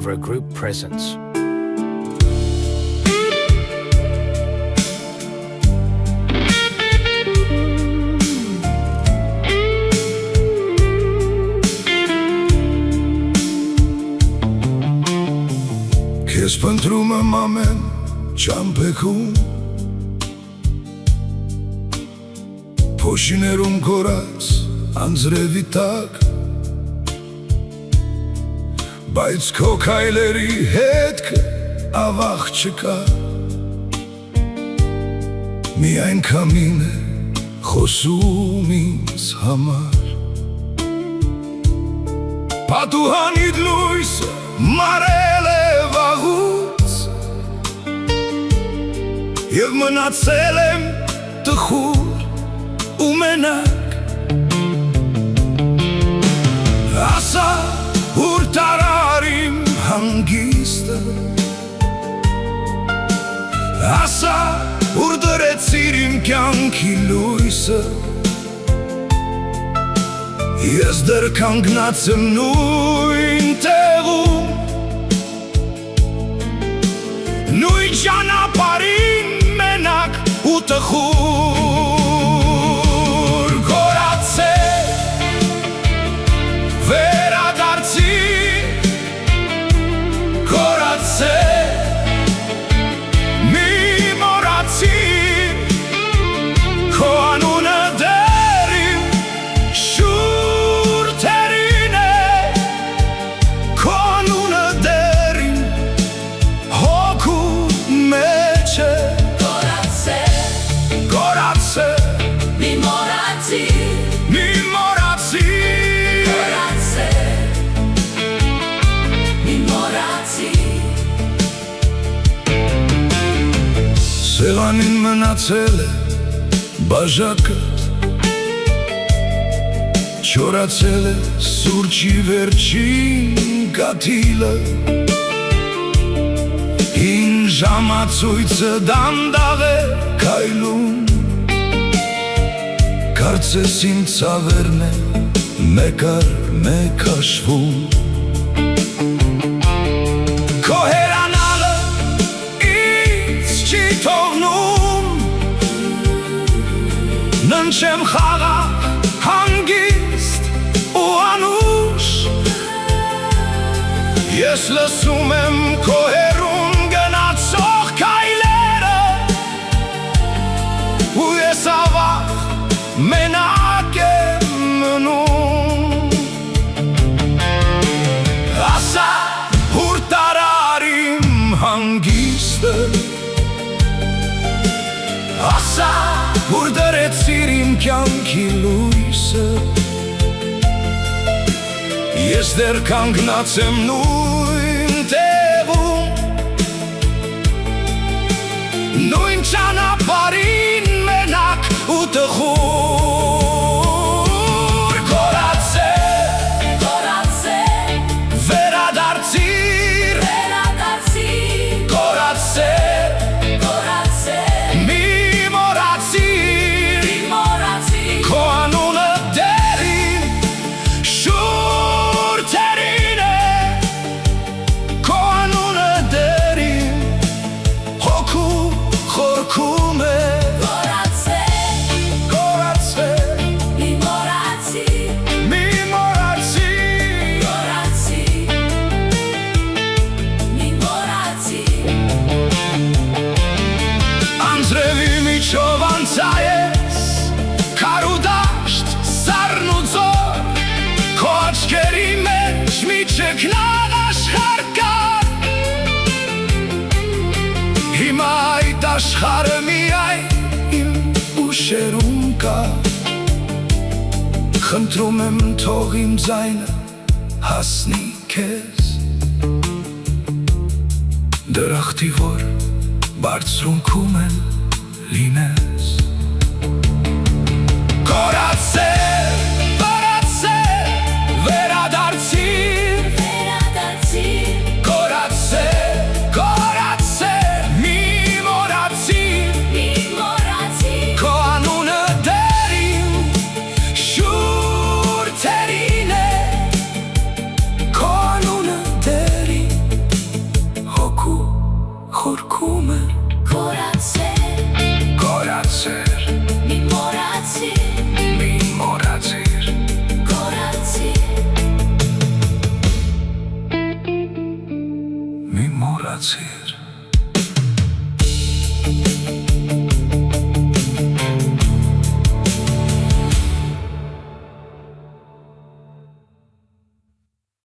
Avra Group presents. Քեզ փնտրում եմ ամեն ճամփեքում, փոշիներում կորած անձրևի տակ, բայց քո քայլերի հետքը ավաղ չկա, միայն քամին է խոսում ինձ համար։ Պատուհանիդ լույսը մարել է վաղուց, և մնացել եմ տխուր ու մենակ։ Ասա ուր տարար իմ հանգիստը, ասա ուր դրեցիր իմ կյանքի լույսը, ես դեռ կանգնած եմ նույն տեղում, նույն ճանապարհին մենակ ու տխուր։ Կորացել, վերադարձիր, կորացել, մի մոռացիր, քո անունը դեռ իմ շուրթերին է, քո անունը դեռ իմ հոգու մեջ է։ Կորացել, մի մոռացիր, մի մոռացիր, կորացել, մի մոռացիր։ Սեղանին մնացել է բաժակդ, չորացել է սուրճի վերջին կաթիլը, հին ժամացույցը դանդաղ է քայլում, կարծես իմ ցավերն է մեկ առ մեկ հաշվում։ Քո հեռանալը ինձ չի թողնում, ննչեմ խաղաղ, հանգիստ ու անուշ, ես լսում եմ քո հեռուն գնացող քայլերը, ու ես ավաղ մենակ եմ մնում։ Ասա ուր տարար իմ հանգիստը, ասա ուր դրեցիր իմ կյանքի լույսը, ես դեռ կանգնած եմ նույն տեղում, նույն ճանապարհին մենակ ու տխուր։ Կորացել, վերադարձիր, կորացել, մի մոռացիր, քո անունը դեռ իմ շուրթերին է, քո անունը դեռ իմ հոգու խորքում է։ Անձրևի միջով անցա ես, քար ու դաշտ, սառն ու ձոր, քո աչքերի մեջ մի ճգնաղ աշխարհ կար, հիմա այդ աշխարհը միայն իմ ուշերում կա, խնդրում եմ թող իմ ձայնը հասնի քեզ, դրախտի որ բարձրունքում են լինես։ Կորացել, վերադարձիր, կորացել, մի մոռացիր, քո անունը դեռ իմ շուրթերին է, քո անունը դեռ իմ մնացի։